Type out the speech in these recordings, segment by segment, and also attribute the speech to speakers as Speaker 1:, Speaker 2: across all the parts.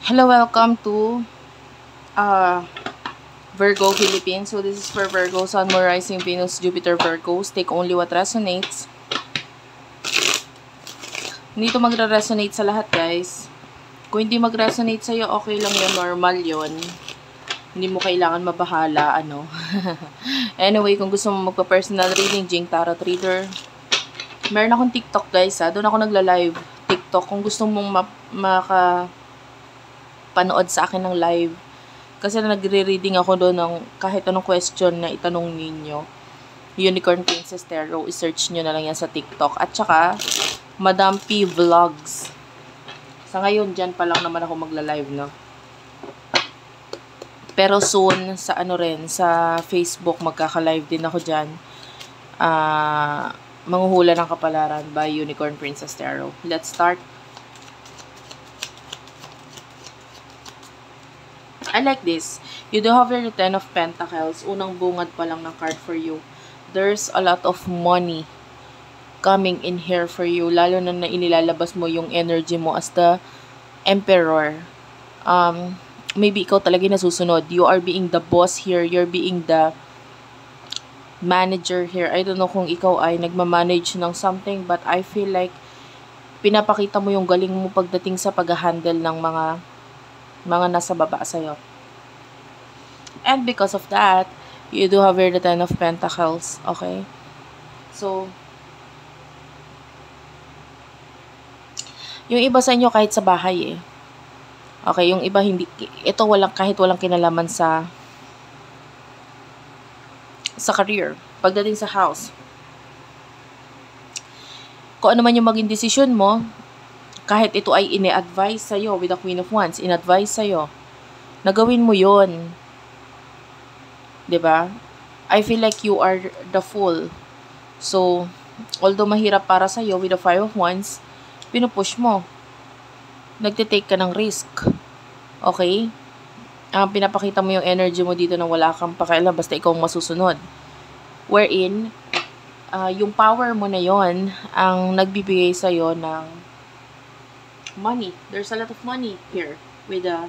Speaker 1: Hello, welcome to uh, Virgo Philippines. So this is for Virgo, Sun, Moon, Rising, Venus, Jupiter, Virgos. Take only what resonates. Hindi ito magre-resonate sa lahat, guys. Kung hindi mag-resonate sa'yo, okay lang yan, normal yon. Hindi mo kailangan mabahala, ano. Anyway, kung gusto mo magpa-personal reading, Jing Tarot Reader. Meron akong TikTok, guys, ha. Doon ako nagla-live TikTok. Kung gusto mong panood sa akin ng live. Kasi nagre-reading ako doon ng kahit anong question na itanong ninyo. Unicorn Princess Tarot, i-search nyo na lang yan sa TikTok. At saka, Madam P Vlogs. Sa ngayon, dyan pa lang naman ako magla-live, no? Pero soon, sa ano rin, sa Facebook, magkaka-live din ako dyan. Manghuhula ng kapalaran by Unicorn Princess Tarot. Let's start. I like this. You do have your Ten of Pentacles. Unang bungad pa lang ng card for you. There's a lot of money coming in here for you. Lalo na inilalabas mo yung energy mo as the Emperor. Maybe ikaw talaga nasusunod. You are being the boss here. You're being the manager here. I don't know kung ikaw ay nagmamanage ng something, but I feel like pinapakita mo yung galing mo pagdating sa pag-handle ng mga nasa baba sa'yo. And because of that, you do have here the Ten of Pentacles. Okay? So, yung iba sa inyo kahit sa bahay eh. Okay, yung iba hindi, ito kahit walang kinalaman sa career. Pagdating sa house. Kung ano man yung maging desisyon mo, kahit ito ay ini-advise sa'yo with the Queen of Wands, in-advise sa'yo, nagawin mo yon, 'di ba? I feel like you are the fool. So, although mahirap para sa'yo with the Five of Wands, pinupush mo. Nagte-take ka ng risk. Okay? Pinapakita mo yung energy mo dito na wala kang pakialam, basta ikaw masusunod. Wherein, yung power mo na yon ang nagbibigay sa'yo ng money. There's a lot of money here with the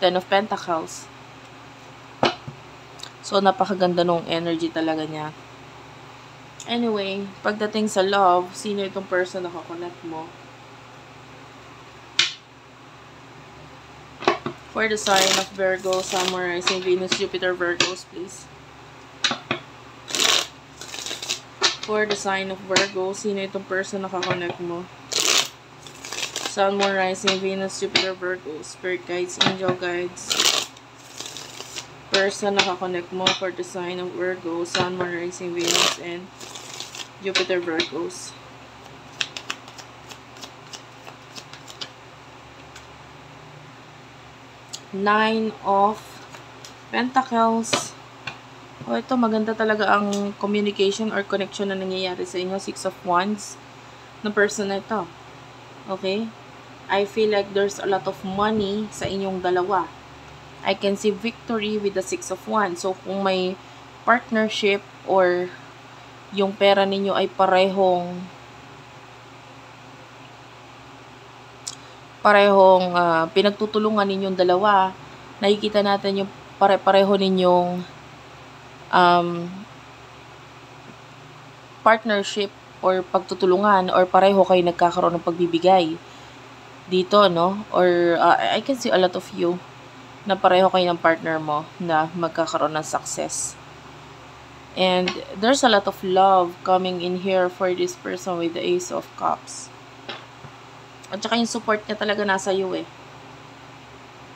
Speaker 1: Ten of Pentacles. So, napakaganda nung energy talaga niya. Anyway, pagdating sa love, sino itong person na kakonect mo? For the sign of Virgo, Sun, Moon, Rising, Venus, Jupiter, Virgos, please. For the sign of Virgo, sino itong person na kakonect mo? Sun, Moon, Rising, Venus, Jupiter, Virgos, Spirit Guides, Angel Guides. Person na kakonect mo for the sign of Virgo, Sun, Moon, Rising, Venus, and Jupiter, Virgos. Nine of Pentacles. Ito maganda talaga ang communication or connection na nangyayari sa inyo. Six of Wands na person na ito. Okay? I feel like there's a lot of money sa inyong dalawa. I can see victory with the Six of Wands. So, kung may partnership or yung pera ninyo ay parehong pinagtutulungan ninyong dalawa, nakikita natin yung pare-pareho ninyong partnership or pagtutulungan or pareho kayo nagkakaroon ng pagbibigay dito, no? Or I can see a lot of you na pareho kayo ng partner mo na magkakaroon ng success. And there's a lot of love coming in here for this person with the Ace of Cups. At saka yung support niya talaga nasa iyo eh.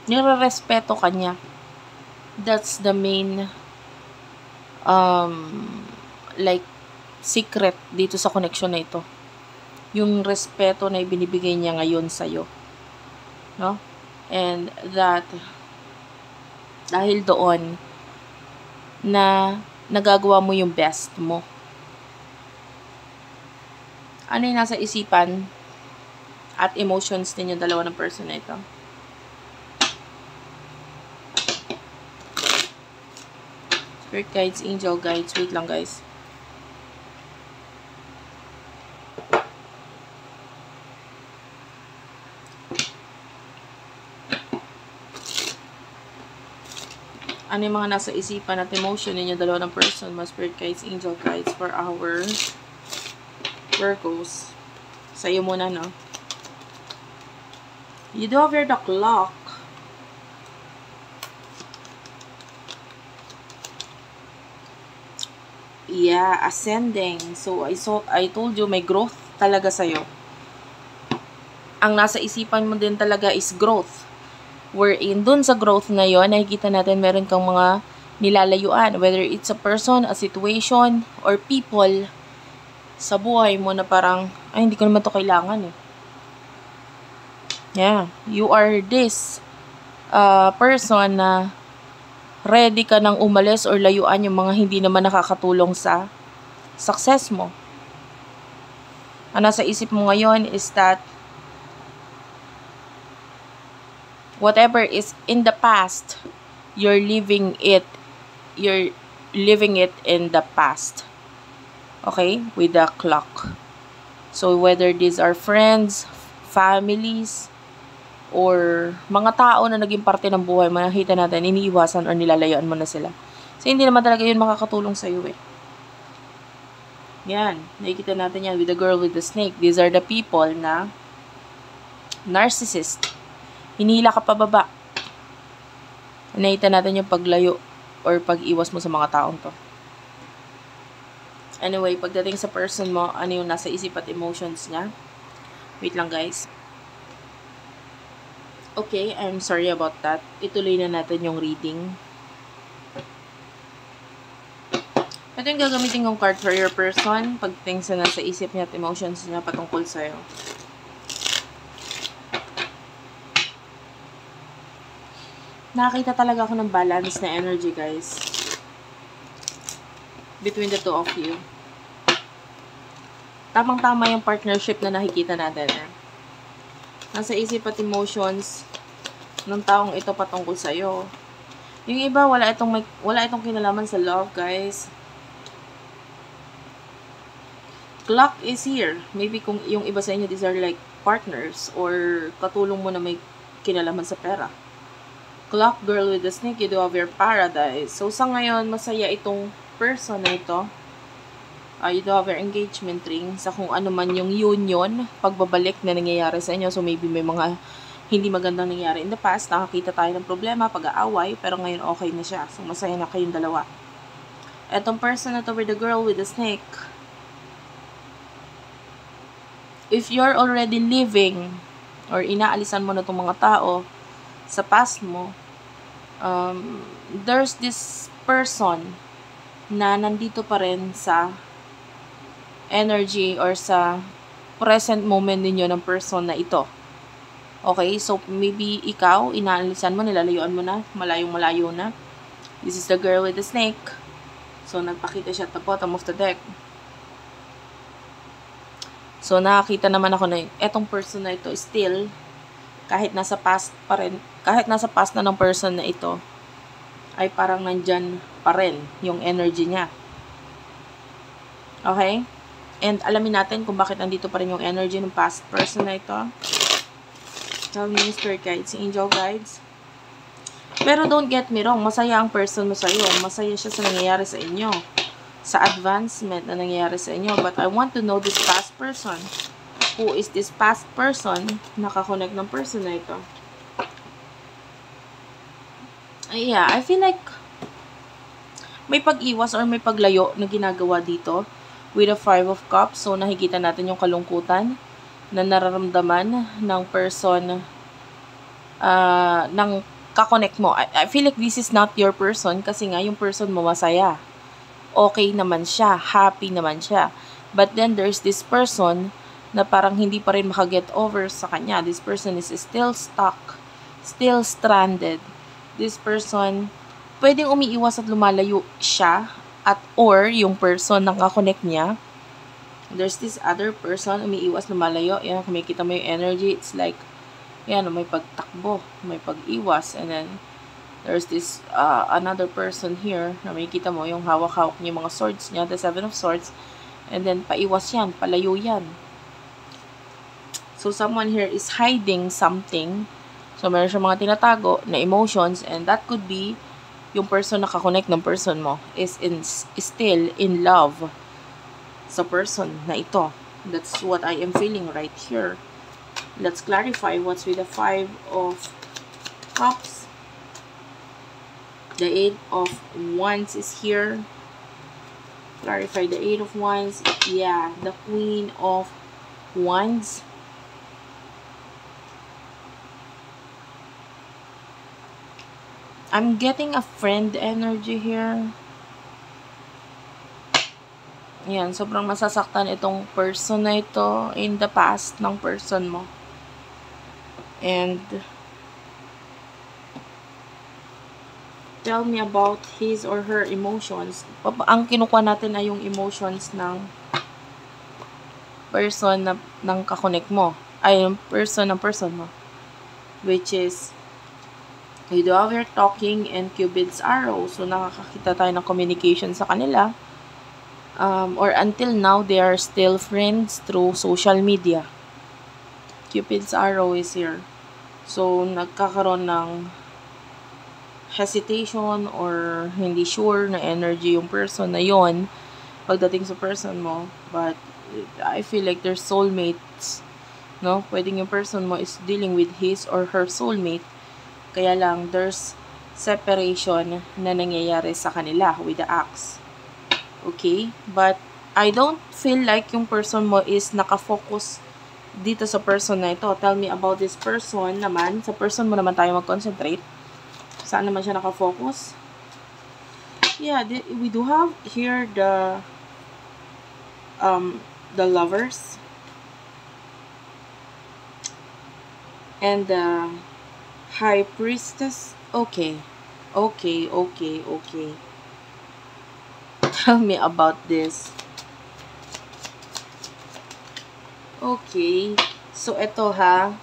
Speaker 1: Nire-respeto ka niya. That's the main secret dito sa connection na ito. Yung respeto na ibinibigay niya ngayon sa iyo. No? And that dahil doon na nagagawa mo yung best mo. Ano yung nasa isipan at emotions din yung dalawa ng person na ito? Spirit Guides, Angel Guides. Wait lang, guys. Ano yung mga nasa isipan at emotion ninyo, dalawa ng person, mga spirit guides, angel guides for our Virgos. Sa'yo muna, no? You do have here the clock. Yeah, ascending. So, I told you, may growth talaga sa'yo. Ang nasa isipan mo din talaga is growth. Wherein, dun sa growth na yon, nakikita natin meron kang mga nilalayuan. Whether it's a person, a situation, or people sa buhay mo na parang, ay, hindi ko naman to kailangan eh. Yeah, you are this person na ready ka nang umalis or layuan yung mga hindi naman nakakatulong sa success mo. Ang nasa isip mo ngayon is that whatever is in the past, you're living it in the past. Okay? With the clock. So, whether these are friends, families, or mga tao na naging parte ng buhay mo, nakita natin, iniiwasan or nilalayuan mo na sila. So, hindi naman talaga yun makakatulong sa'yo eh. Yan. Nakikita natin yan with the girl with the snake. These are the people na narcissist. Hinila ka pababa. Nakita natin yung paglayo or pag-iwas mo sa mga taong to. Anyway, pagdating sa person mo, ano yung nasa isip at emotions niya? Wait lang guys. Okay, I'm sorry about that. Ituloy na natin yung reading. Ito yung gagamitin kong card for your person. Pagdating sa nasa isip niya at emotions niya patungkol sa'yo. Nakakita talaga ako ng balance na energy, guys. Between the two of you. Tamang-tama yung partnership na nakikita natin. Nasa isip at emotions ng taong ito patungkol sa'yo. Yung iba, wala itong kinalaman sa love, guys. Clock is here. Maybe kung yung iba sa inyo, these are like partners or katulong mo na may kinalaman sa pera. Clock girl with the snake, you do have your paradise. So, sa ngayon, masaya itong person na ito. You do have your engagement ring sa kung ano man yung union, pagbabalik na nangyayari sa inyo. So, maybe may mga hindi magandang nangyayari in the past. Nakakita tayo ng problema, pag-aaway, pero ngayon okay na siya. So, masaya na kayong dalawa. Etong person na to with the girl with the snake, if you're already living or inaalisan mo na itong mga tao sa past mo, there's this person na nandito pa rin sa energy or sa present moment ninyo ng person na ito. Okay? So, maybe ikaw, inaalisan mo, nilalayuan mo na, malayong-malayo na. This is the girl with the snake. So, nagpakita siya at the bottom of the deck. So, nakakita naman ako na etong person na ito still, kahit nasa past pa rin, kahit nasa past na ng person na ito, ay parang nandyan pa rin yung energy niya. Okay? And alamin natin kung bakit nandito pa rin yung energy ng past person na ito. Tell me, spirit guides, angel guides. Pero don't get me wrong, masaya ang person mo sa'yo. Masaya siya sa nangyayari sa inyo. Sa advancement na nangyayari sa inyo. But I want to know this past person. Who is this past person? Nakakonect ng person na ito. Yeah, I feel like may pag-iwas or may paglayo na ginagawa dito with a 5 of Cups. So, nakikita natin yung kalungkutan na nararamdaman ng person ng kakonect mo. I feel like this is not your person kasi nga yung person mo masaya. Okay naman siya. Happy naman siya. But then, there's this person na parang hindi pa rin makaget over sa kanya. This person is still stuck. Still stranded. This person, pwedeng umiiwas at lumalayo siya at or yung person na kakonect niya. There's this other person, umiiwas, lumalayo. Yan, kung makikita mo yung energy, it's like, yan, may pagtakbo, may pag-iwas. And then, there's this another person here na makikita mo yung hawak-hawak niya yung mga swords niya, the 7 of Swords. And then, paiwas yan, palayo yan. So, someone here is hiding something. So, meron siyang mga tinatago na emotions and that could be yung person na kakonect ng person mo is still in love sa person na ito. That's what I am feeling right here. Let's clarify what's with the 5 of Cups. The 8 of Wands is here. Clarify the 8 of Wands. Yeah, the Queen of Wands. I'm getting a friend energy here. Yan, sobrang masasaktan itong person na ito in the past ng person mo. And tell me about his or her emotions. Ang kinukuha natin ay yung emotions ng person na ng kakonect mo. Ay, yung person ng person mo. Which is you do have your talking and Cupid's arrow. So, nakakakita tayo ng communication sa kanila. Or until now, they are still friends through social media. Cupid's arrow is here. So, nagkakaroon ng hesitation or hindi sure na energy yung person na yon pagdating sa person mo. But, I feel like they're soulmates. No? Pwedeng yung person mo is dealing with his or her soulmate. Kaya lang, there's separation na nangyayari sa kanila with the axe. Okay? But, I don't feel like yung person mo is nakafocus dito sa person na ito. Tell me about this person naman. Sa person mo naman tayo mag-concentrate. Saan naman siya nakafocus? Yeah, we do have here the lovers. And the High Priestess. Okay. Tell me about this. Okay. So, ito ha.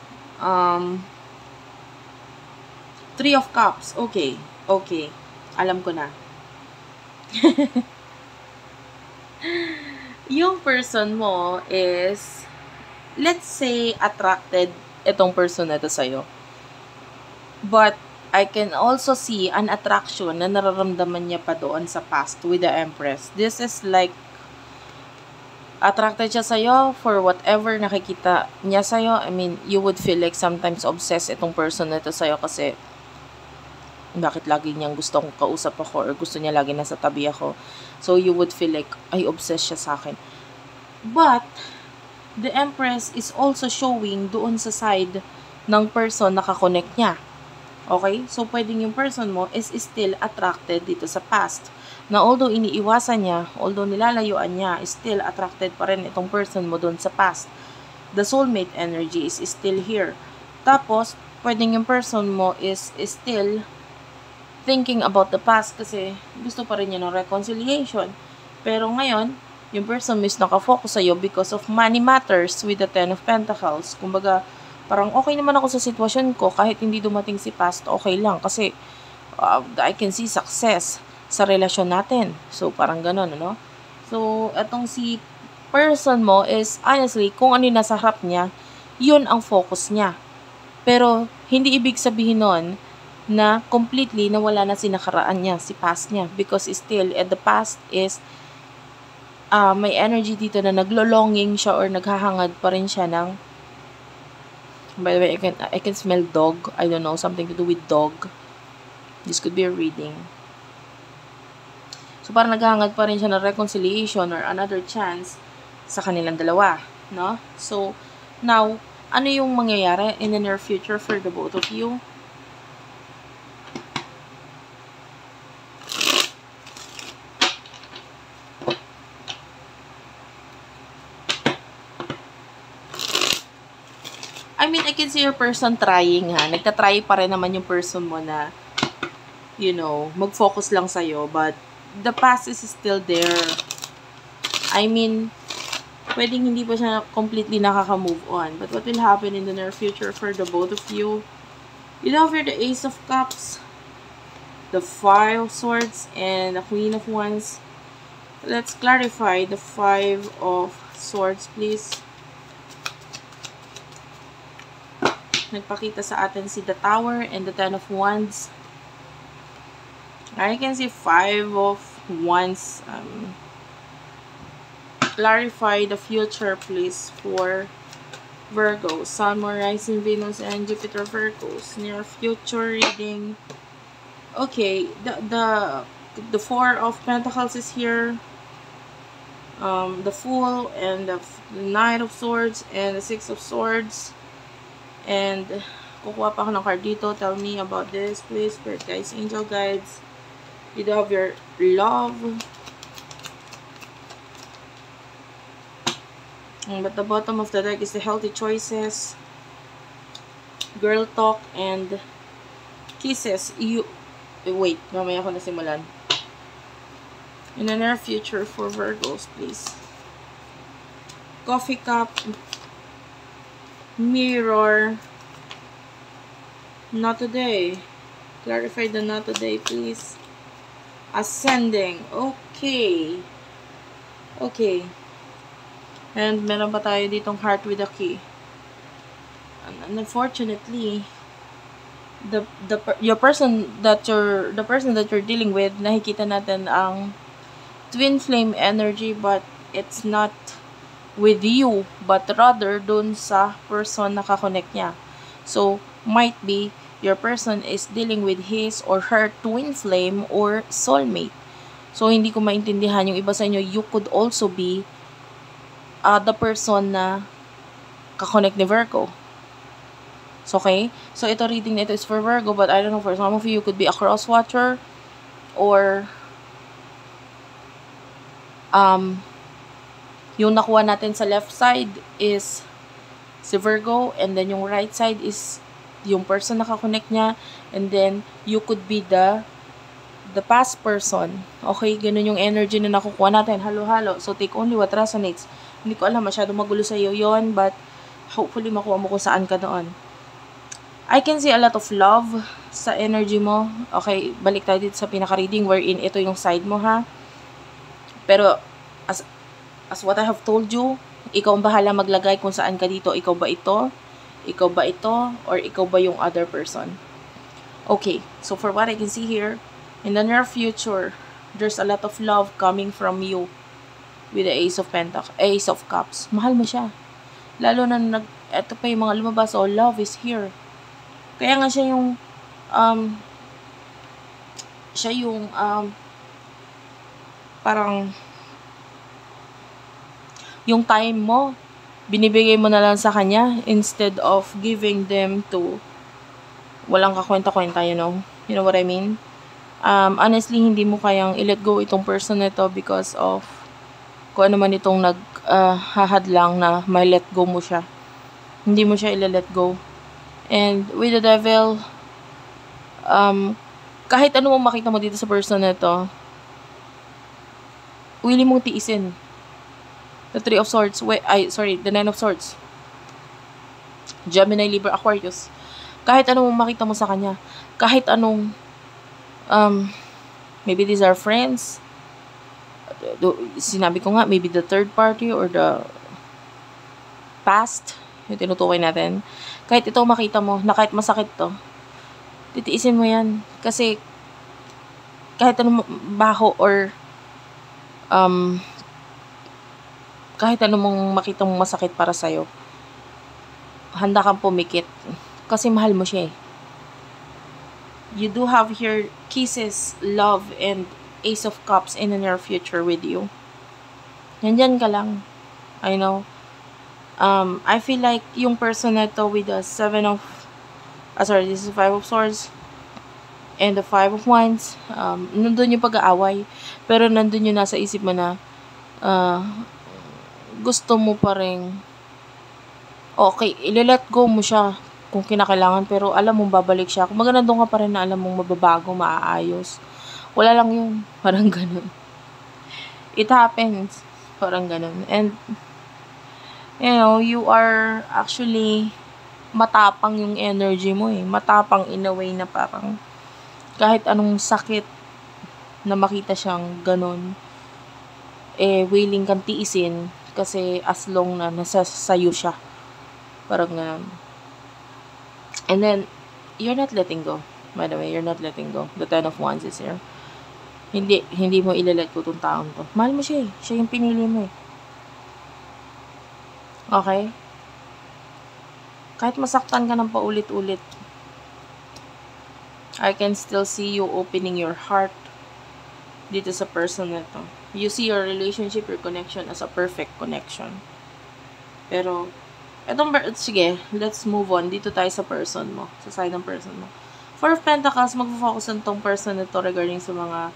Speaker 1: 3 of Cups. Okay. Alam ko na. Yung person mo is, let's say, attracted itong person na ito sa'yo. But, I can also see an attraction na nararamdaman niya pa doon sa past with the Empress. This is like, attracted siya sa'yo for whatever nakikita niya sa'yo. I mean, you would feel like sometimes obsessed itong person na ito sa'yo kasi bakit lagi niyang gustong kausap ako or gusto niya lagi nasa tabi ako. So, you would feel like, ay, obsessed siya sa akin. But, the Empress is also showing doon sa side ng person na kakonect niya. Okay? So, pwedeng yung person mo is still attracted dito sa past. Na although iniiwasan niya, although nilalayuan niya, still attracted pa rin itong person mo doon sa past. The soulmate energy is still here. Tapos, pwedeng yung person mo is still thinking about the past kasi gusto pa rin niya ng reconciliation. Pero ngayon, yung person mo is nakafocus sa'yo because of money matters with the 10 of Pentacles. Kumbaga, parang okay naman ako sa sitwasyon ko kahit hindi dumating si past, okay lang kasi I can see success sa relasyon natin. So, parang ganun, ano? So, etong si person mo is, honestly, kung ano yung nasa harap niya, yun ang focus niya. Pero, hindi ibig sabihin nun na completely nawala na si nakaraan niya, si past niya. Because still, the past is may energy dito na naglo-longing siya or naghahangad pa rin siya ng, by the way, I can smell dog. I don't know, something to do with dog. This could be a reading. So, parang naghahangad pa rin siya ng reconciliation or another chance sa kanilang dalawa, no? So, now, ano yung mangyayari in the near future for the both of you? I mean, I can see your person trying, ha? Nagtatry pa rin naman yung person mo na, you know, mag-focus lang sa'yo. But, the past is still there. I mean, pwedeng hindi pa siya completely nakaka-move on. But what will happen in the near future for the both of you? You have here the Ace of Cups, the 5 of Swords, and the Queen of Wands. Let's clarify the 5 of Swords, please. Nagpakita sa atin si the Tower and the 10 of Wands. I can see 5 of Wands. Clarify the future, please, for Virgo. Sun, Moon, Rising, Venus, and Jupiter Virgos. Near future reading. Okay, the Four of Pentacles is here. The Fool and the Knight of Swords and the Six of Swords. And kukuha pa ako ng card dito. Tell me about this, please. Spirit guides, angel guides. You do have your love. But the bottom of the deck is the healthy choices, girl talk, and kisses. Wait, mamaya ako nasimulan. In the near future for Virgos, please. Coffee cup, mirror, not today. Clarify the not today, please. Ascending. Okay. Okay. And meron pa tayo ditong heart with a key. And unfortunately, the person that you're dealing with, nakikita natin ang twin flame energy, but it's not with you, but rather dun sa person na kakonect niya. So, might be your person is dealing with his or her twin flame or soulmate. So, hindi ko maintindihan yung iba sa inyo. You could also be the person na kakonect ni Virgo. So, okay? So, ito reading na ito is for Virgo, but I don't know, for some of you, could be a cross watcher, or yung nakuha natin sa left side is si Virgo, and then yung right side is yung person na kakonect niya, and then you could be the past person. Okay? Ganun yung energy na nakukuha natin. Halo-halo. So, take only what resonates. Hindi ko alam, masyado magulo sa iyo yon, but hopefully makuha mo kung saan ka doon. I can see a lot of love sa energy mo. Okay, balik tayo dito sa pinaka-reading wherein ito yung side mo, ha? Pero, as what I have told you, ikaw ang bahala maglagay kung saan ka dito. Ikaw ba ito? Ikaw ba ito? Or ikaw ba yung other person? Okay, so for what I can see here, in the near future, there's a lot of love coming from you. With the Ace of Cups. Mahal mo siya. Lalo na eto pa yung mga lumabas. Oh, love is here. Kaya nga siya yung, parang, yung time mo, binibigay mo na lang sa kanya instead of giving them to walang kakwenta-kwenta, you know? You know what I mean? Honestly, hindi mo kayang i-let go itong person na ito because of kung ano man itong naghahadlang na may let go mo siya. Hindi mo siya i-let go. And with the devil, kahit ano mong makita mo dito sa person na ito, willing mong tiisin. The Three of Swords, the Nine of Swords. Gemini, Libra, Aquarius. Kahit ano mong makita mo sa kanya, kahit anong, maybe these are friends, sinabi ko nga, maybe the third party or the past, yung tinutukoy natin. Kahit ito makita mo, na kahit masakit to, titiisin mo yan. Kasi, kahit anong baho or, kahit anong makita mong masakit para sa'yo, handa kang pumikit. Kasi mahal mo siya eh. You do have here kisses, love, and Ace of Cups in the near future with you. Nandyan ka lang. I know. I feel like yung person na to with the this is 5 of Swords and the 5 of Wands. Nandun yung pag-aaway. Pero nandun yung nasa isip mo na gusto mo pa rin okay, ililet go mo siya kung kinakailangan, pero alam mong babalik siya. Kung nandun ka pa rin na alam mong mababago, maaayos. Wala lang yun. Parang ganun. It happens. Parang ganun. And, you know, you are actually matapang yung energy mo eh. Matapang in a way na parang kahit anong sakit na makita siyang ganun, willing kang tiisin kasi as long na nasa sayo siya. Parang ganun. And then, you're not letting go. By the way, you're not letting go. The 10 of Wands is here. Hindi mo ilalet ko tong taong to. Mahal mo siya eh. Siya yung pinili mo eh. Okay? Kahit masaktan ka ng paulit-ulit, I can still see you opening your heart dito sa person na to. You see your relationship, your connection as a perfect connection. Pero, sige, let's move on. Dito tayo sa person mo. Sa side ng person mo. Four of Pentacles, mag-focus on tong person na to regarding sa mga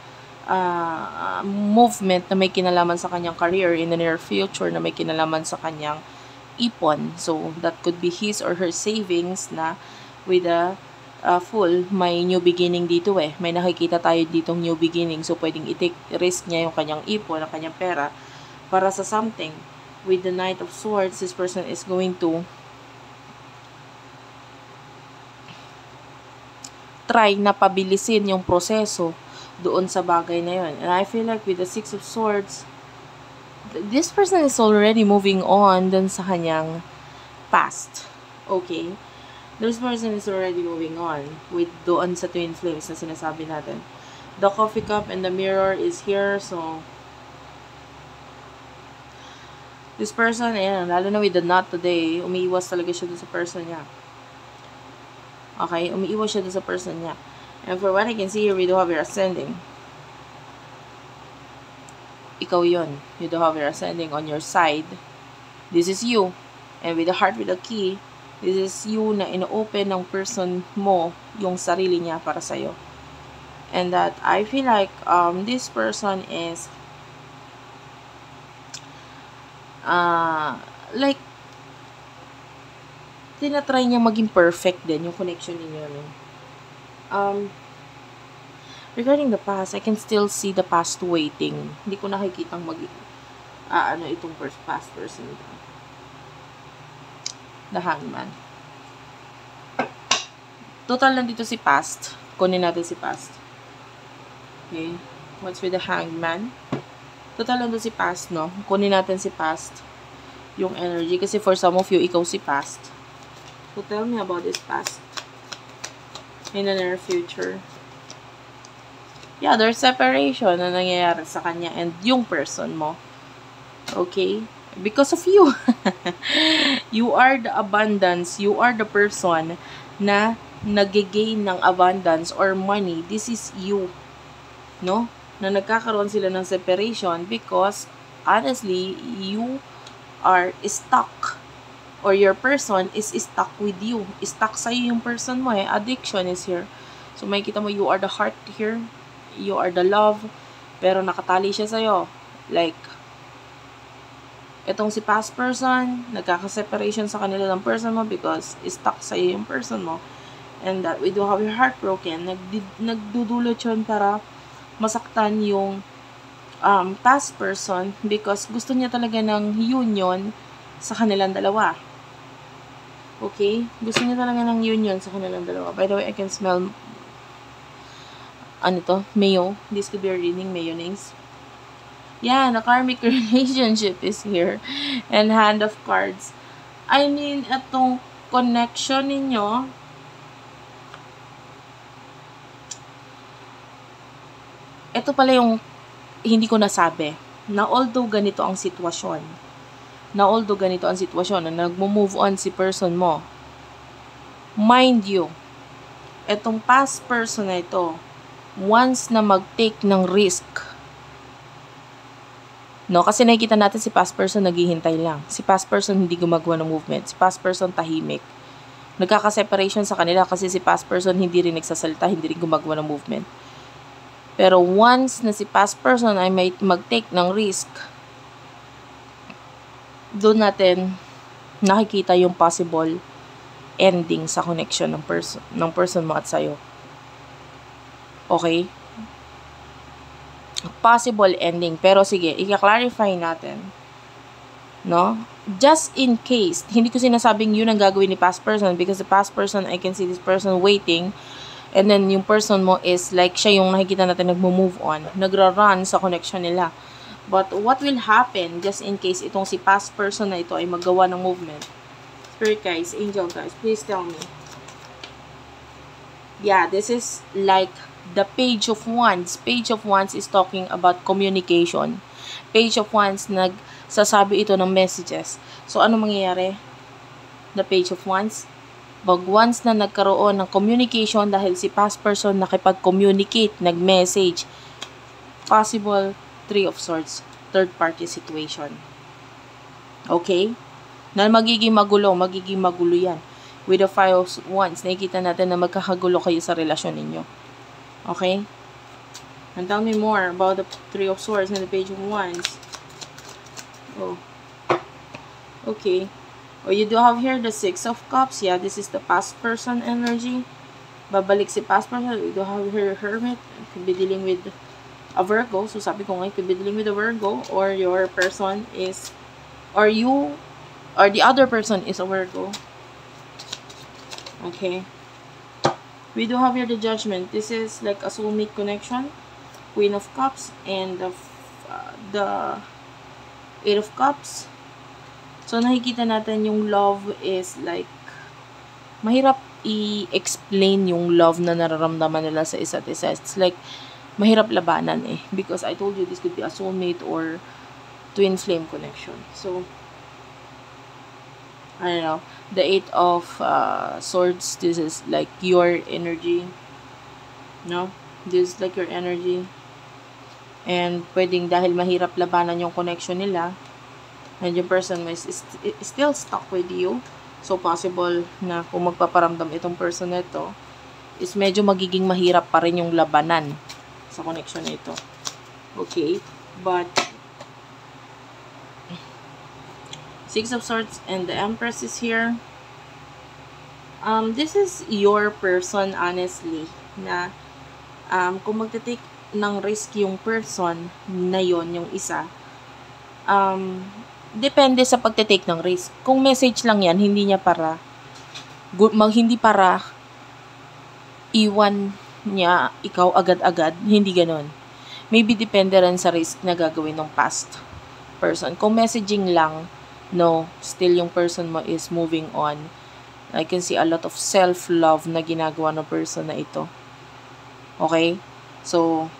Speaker 1: movement na may kinalaman sa kanyang career in the near future, na may kinalaman sa kanyang ipon. So, that could be his or her savings na with a full, may new beginning dito eh. May nakikita tayo ditong new beginning. So, pwedeng i-take risk niya yung kanyang ipon, ang kanyang pera, para sa something. With the Knight of Swords, this person is going to try na pabilisin yung proseso doon sa bagay na yun. And I feel like with the Six of Swords, this person is already moving on dun sa kanyang past. Okay? This person is already moving on with doon sa twin flames na sinasabi natin. The Coffee Cup and the Mirror is here, so this person, ayan, lalo na with the Knot today, umiiwas talaga siya dun sa person niya. Okay? Umiiwas siya dun sa person niya. And for what I can see here, we do have your ascending. Ikaw yun. You do have your ascending on your side. This is you. And with the heart with the key, this is you na ino-open ng person mo yung sarili niya para sa'yo. And that I feel like this person is like tinatry niya maging perfect din yung connection ninyo. Regarding the past, I can still see the past waiting. Hindi ko nakikitang itong past person. The Hangman. Total lang dito si past. Kunin natin si past. Okay. What's with the Hangman? Total lang dito si past, no? Kunin natin si past. Yung energy. Kasi for some of you, ikaw si past. So tell me about this past. In the near future. Yeah, there's separation na nangyayari sa kanya and yung person mo. Okay? Because of you. You are the abundance. You are the person na nag-gain ng abundance or money. This is you. No? Na nagkakaroon sila ng separation because honestly, you are stuck. Or your person is stuck with you. Stuck sa'yo yung person mo eh. Addiction is here. So, makikita mo, you are the heart here. You are the love. Pero nakatali siya sa'yo. Like, itong si past person, nagkaka-separation sa kanila ng person mo because stuck sa'yo yung person mo. And that we do have your heart broken. Nagdudulot yun para masaktan yung past person because gusto niya talaga ng union sa kanilang dalawa. Okay? Gusto niya talaga ng union sa kanilang dalawa. By the way, I can smell mayo. This could be a reading, mayonnaise. Yeah, the karmic relationship is here. And Hand of Cards. I mean, itong connection ninyo, ito pala yung hindi ko nasabi. Na although ganito ang sitwasyon, na nagmo-move on si person mo, mind you, etong past person na ito, once na mag-take ng risk, no, kasi nakikita natin si past person naghihintay lang. Si past person hindi gumagawa ng movement. Si past person tahimik. Nagkaka-separation sa kanila kasi si past person hindi rin nagsasalita, hindi rin gumagawa ng movement. Pero once na si past person ay may mag-take ng risk, doon natin nakikita yung possible ending sa connection ng person mo at sa'yo. Okay? Possible ending. Pero sige, i-clarify natin. No? Just in case, hindi ko sinasabing yun ang gagawin ni past person because the past person, I can see this person waiting and then yung person mo is like siya yung nakikita natin nagmo-move on. Nagra-run sa connection nila. But what will happen just in case itong si past person na ito ay maggawa ng movement? Spirit guys, angel guys, please tell me. Yeah, this is like the Page of Wands. Page of Wands is talking about communication. Page of Wands, nagsasabi ito ng messages. So, ano mangyayari? The Page of Wands, pag once na nagkaroon ng communication dahil si past person nakipag-communicate, nag-message, possible 3 of Swords, third party situation. Okay? Na magiging magulo yan. With the 5 of Wands, nakikita natin na magkakagulo kayo sa relasyon ninyo. Okay? And tell me more about the 3 of Swords and the Page of Wands. Oh. Okay. Oh, you do have here the 6 of Cups. Yeah, this is the past person energy. Babalik si past person. You do have here Hermit. You could be dealing with a Virgo. So, sabi ko nga, you could be dealing with a Virgo. Or your person is, or you, or the other person is a Virgo. Okay. We do have here the Judgment. This is like a soulmate connection. Queen of Cups and the 8 of Cups. So, nakikita natin yung love is like, mahirap i-explain yung love na nararamdaman nila sa isa't isa. It's like, mahirap labanan eh. Because I told you, this could be a soulmate or twin flame connection. So, I don't know. The 8 of Swords, this is like your energy. No? This is like your energy. And pwedeng dahil mahirap labanan yung connection nila, and yung person is still stuck with you. So, possible na kung magpaparamdam itong person na ito, is medyo magiging mahirap pa rin yung labanan sa connection na ito. Okay? But, 6 of Swords and the Empress is here. This is your person, honestly, na kung magte-take ng risk yung person na yon, yung isa, depende sa pagte-take ng risk. Kung message lang yan, hindi para iwan niya ikaw agad-agad, hindi ganon. Maybe depende rin sa risk na gagawin ng past person. Kung messaging lang, no, still yung person mo is moving on. I can see a lot of self-love na ginagawa ng person na ito. Okay? So,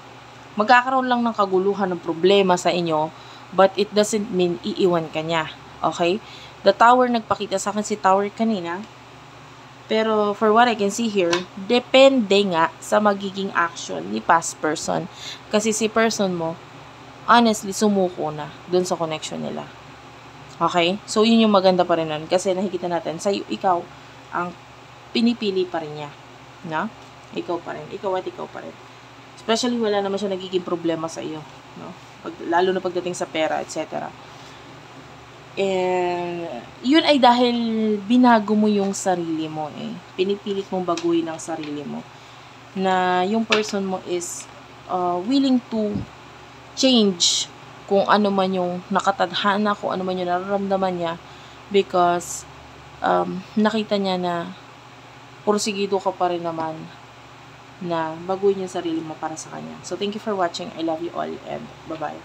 Speaker 1: magkakaroon lang ng kaguluhan ng problema sa inyo, but it doesn't mean iiwan ka niya. Okay? The Tower, nagpakita sa akin si Tower kanina. Pero, for what I can see here, depende nga sa magiging action ni past person. Kasi si person mo, honestly, sumuko na dun sa connection nila. Okay? So, yun yung maganda pa rin nun. Kasi nakikita natin, sa'yo, ikaw, ang pinipili pa rin niya. Na? Ikaw pa rin. Ikaw at ikaw pa rin. Especially, wala naman siya nagiging problema sa iyo. No? Lalo na pagdating sa pera, etc. And, yun ay dahil binago mo yung sarili mo eh. Pinipilit mong baguhin ang sarili mo. Na yung person mo is willing to change kung ano man yung nakatadhana, kung ano man yung nararamdaman niya. Because, nakita niya na porsigido ka pa rin naman na baguhin yung sarili mo para sa kanya. So, thank you for watching. I love you all and bye-bye.